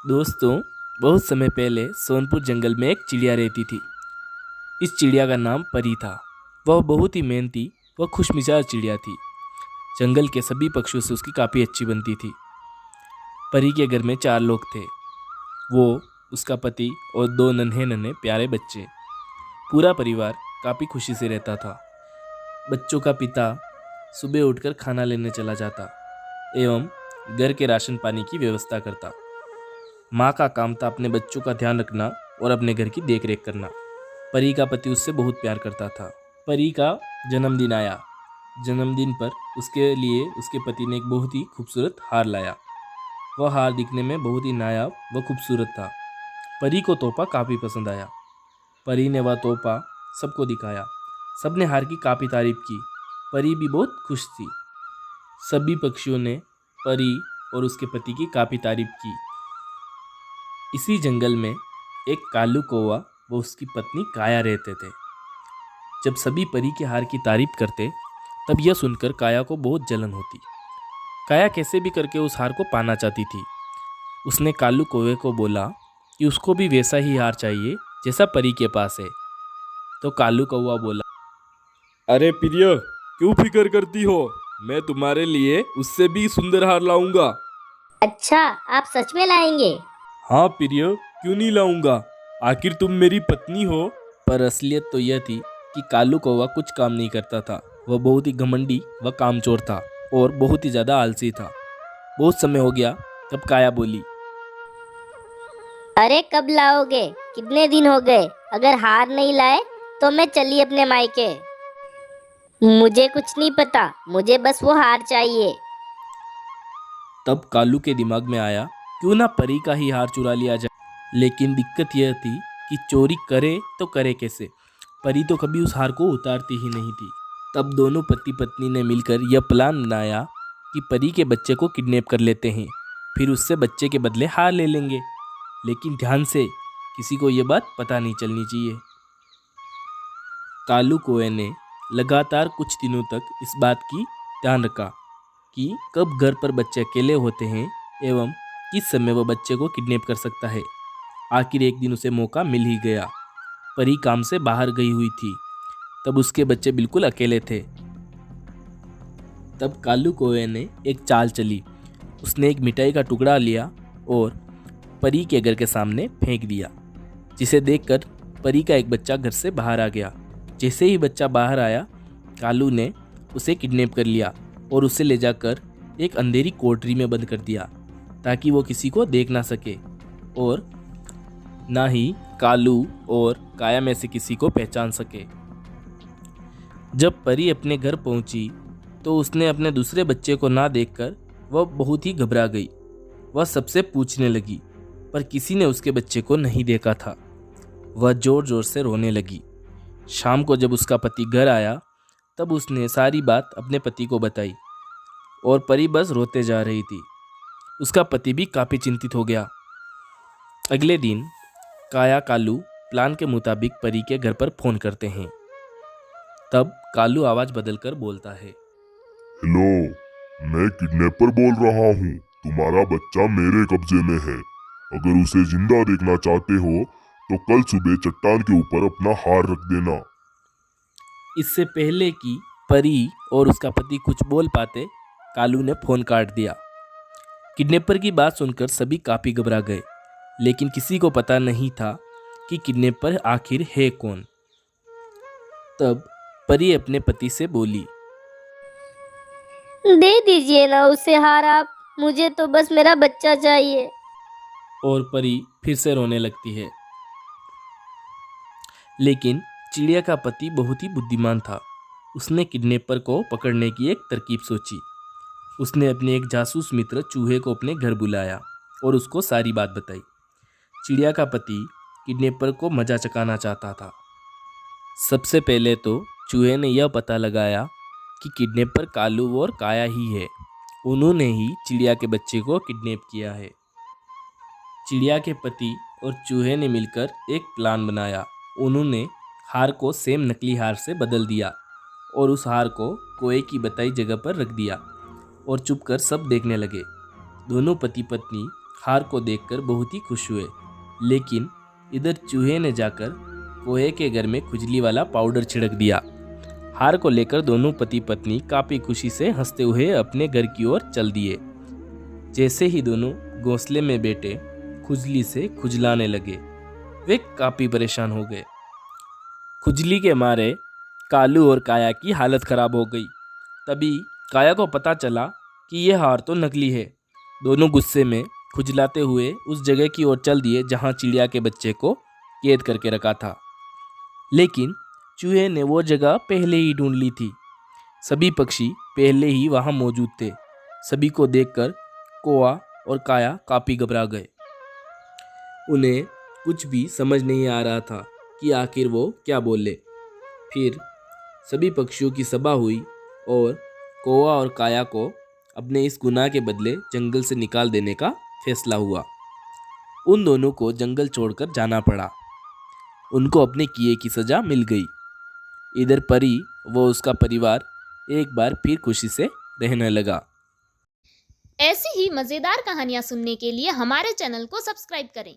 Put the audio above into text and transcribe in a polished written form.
दोस्तों, बहुत समय पहले सोनपुर जंगल में एक चिड़िया रहती थी। इस चिड़िया का नाम परी था। वह बहुत ही मेहनती व खुशमिजाज चिड़िया थी। जंगल के सभी पक्षियों से उसकी काफ़ी अच्छी बनती थी। परी के घर में 4 लोग थे। वो, उसका पति और 2 नन्हे नन्हे प्यारे बच्चे। पूरा परिवार काफ़ी खुशी से रहता था। बच्चों का पिता सुबह उठकर खाना लेने चला जाता एवं घर के राशन पानी की व्यवस्था करता। माँ का काम था अपने बच्चों का ध्यान रखना और अपने घर की देखरेख करना। परी का पति उससे बहुत प्यार करता था। परी का जन्मदिन आया। जन्मदिन पर उसके लिए उसके पति ने एक बहुत ही खूबसूरत हार लाया। वह हार दिखने में बहुत ही नायाब व खूबसूरत था। परी को तोहफा काफ़ी पसंद आया। परी ने वह तोहफा सबको दिखाया। सबने हार की काफ़ी तारीफ की। परी भी बहुत खुश थी। सभी पक्षियों ने परी और उसके पति की काफ़ी तारीफ की। इसी जंगल में एक कालू कौवा व उसकी पत्नी काया रहते थे। जब सभी परी के हार की तारीफ करते, तब यह सुनकर काया को बहुत जलन होती। काया कैसे भी करके उस हार को पाना चाहती थी। उसने कालू कौवे को बोला कि उसको भी वैसा ही हार चाहिए जैसा परी के पास है। तो कालू कौवा बोला, अरे प्रिय, क्यों फिक्र करती हो? मैं तुम्हारे लिए उससे भी सुंदर हार लाऊंगा। अच्छा, आप सच में लाएंगे? हाँ प्रिय, क्यों नहीं लाऊंगा? आखिर तुम मेरी पत्नी हो। पर असलियत तो यह थी कि कालू कौवा कुछ काम नहीं करता था। वह बहुत ही घमंडी व कामचोर था और बहुत ही ज़्यादा आलसी था। बहुत समय हो गया, तब काया बोली, अरे कब लाओगे? कितने दिन हो गए? अगर हार नहीं लाए तो मैं चली अपने मायके। मुझे कुछ नहीं पता, मुझे बस वो हार चाहिए। तब कालू के दिमाग में आया, क्यों ना परी का ही हार चुरा लिया जाए। लेकिन दिक्कत यह थी कि चोरी करे तो करे कैसे। परी तो कभी उस हार को उतारती ही नहीं थी। तब दोनों पति पत्नी ने मिलकर यह प्लान बनाया कि परी के बच्चे को किडनैप कर लेते हैं, फिर उससे बच्चे के बदले हार ले लेंगे। लेकिन ध्यान से, किसी को यह बात पता नहीं चलनी चाहिए। कालू कौवे ने लगातार कुछ दिनों तक इस बात की ध्यान रखा कि कब घर पर बच्चे अकेले होते हैं एवं किस समय वह बच्चे को किडनैप कर सकता है। आखिर एक दिन उसे मौका मिल ही गया। परी काम से बाहर गई हुई थी। तब उसके बच्चे बिल्कुल अकेले थे। तब कालू कौवे ने एक चाल चली। उसने एक मिठाई का टुकड़ा लिया और परी के घर के सामने फेंक दिया, जिसे देखकर परी का एक बच्चा घर से बाहर आ गया। जैसे ही बच्चा बाहर आया, कालू ने उसे किडनैप कर लिया और उसे ले जाकर एक अंधेरी कोठरी में बंद कर दिया, ताकि वो किसी को देख ना सके और ना ही कालू और काया में से किसी को पहचान सके। जब परी अपने घर पहुंची तो उसने अपने दूसरे बच्चे को ना देखकर वह बहुत ही घबरा गई। वह सबसे पूछने लगी, पर किसी ने उसके बच्चे को नहीं देखा था। वह जोर जोर से रोने लगी। शाम को जब उसका पति घर आया, तब उसने सारी बात अपने पति को बताई और परी बस रोते जा रही थी। उसका पति भी काफ़ी चिंतित हो गया। अगले दिन काया कालू प्लान के मुताबिक परी के घर पर फ़ोन करते हैं। तब कालू आवाज़ बदलकर बोलता है, हेलो, मैं किडनैपर बोल रहा हूँ। तुम्हारा बच्चा मेरे कब्जे में है। अगर उसे जिंदा देखना चाहते हो तो कल सुबह चट्टान के ऊपर अपना हार रख देना। इससे पहले कि परी और उसका पति कुछ बोल पाते, कालू ने फ़ोन काट दिया। किडनैपर की बात सुनकर सभी काफ़ी घबरा गए, लेकिन किसी को पता नहीं था कि किडनैपर आखिर है कौन। तब परी अपने पति से बोली, दे दीजिए ना उसे हार आप, मुझे तो बस मेरा बच्चा चाहिए। और परी फिर से रोने लगती है। लेकिन चिड़िया का पति बहुत ही बुद्धिमान था। उसने किडनैपर को पकड़ने की एक तरकीब सोची। उसने अपने एक जासूस मित्र चूहे को अपने घर बुलाया और उसको सारी बात बताई। चिड़िया का पति किडनैपर को मजा चखाना चाहता था। सबसे पहले तो चूहे ने यह पता लगाया कि किडनैपर कालू और काया ही है। उन्होंने ही चिड़िया के बच्चे को किडनैप किया है। चिड़िया के पति और चूहे ने मिलकर एक प्लान बनाया। उन्होंने हार को सेम नकली हार से बदल दिया और उस हार को कोए की बताई जगह पर रख दिया और चुपकर सब देखने लगे। दोनों पति पत्नी हार को देखकर बहुत ही खुश हुए। लेकिन इधर चूहे ने जाकर कोहे के घर में खुजली वाला पाउडर छिड़क दिया। हार को लेकर दोनों पति पत्नी काफ़ी खुशी से हंसते हुए अपने घर की ओर चल दिए। जैसे ही दोनों घोंसले में बैठे खुजली से खुजलाने लगे, वे काफ़ी परेशान हो गए। खुजली के मारे कालू और काया की हालत ख़राब हो गई। तभी काया को पता चला कि यह हार तो नकली है। दोनों गुस्से में खुजलाते हुए उस जगह की ओर चल दिए जहां चिड़िया के बच्चे को कैद करके रखा था। लेकिन चूहे ने वो जगह पहले ही ढूंढ ली थी। सभी पक्षी पहले ही वहां मौजूद थे। सभी को देखकर कौआ और काया काफ़ी घबरा गए। उन्हें कुछ भी समझ नहीं आ रहा था कि आखिर वो क्या बोले। फिर सभी पक्षियों की सभा हुई और कौआ और काया को अपने इस गुनाह के बदले जंगल से निकाल देने का फैसला हुआ। उन दोनों को जंगल छोड़कर जाना पड़ा। उनको अपने किए की सज़ा मिल गई। इधर परी व उसका परिवार एक बार फिर खुशी से रहने लगा। ऐसी ही मज़ेदार कहानियाँ सुनने के लिए हमारे चैनल को सब्सक्राइब करें।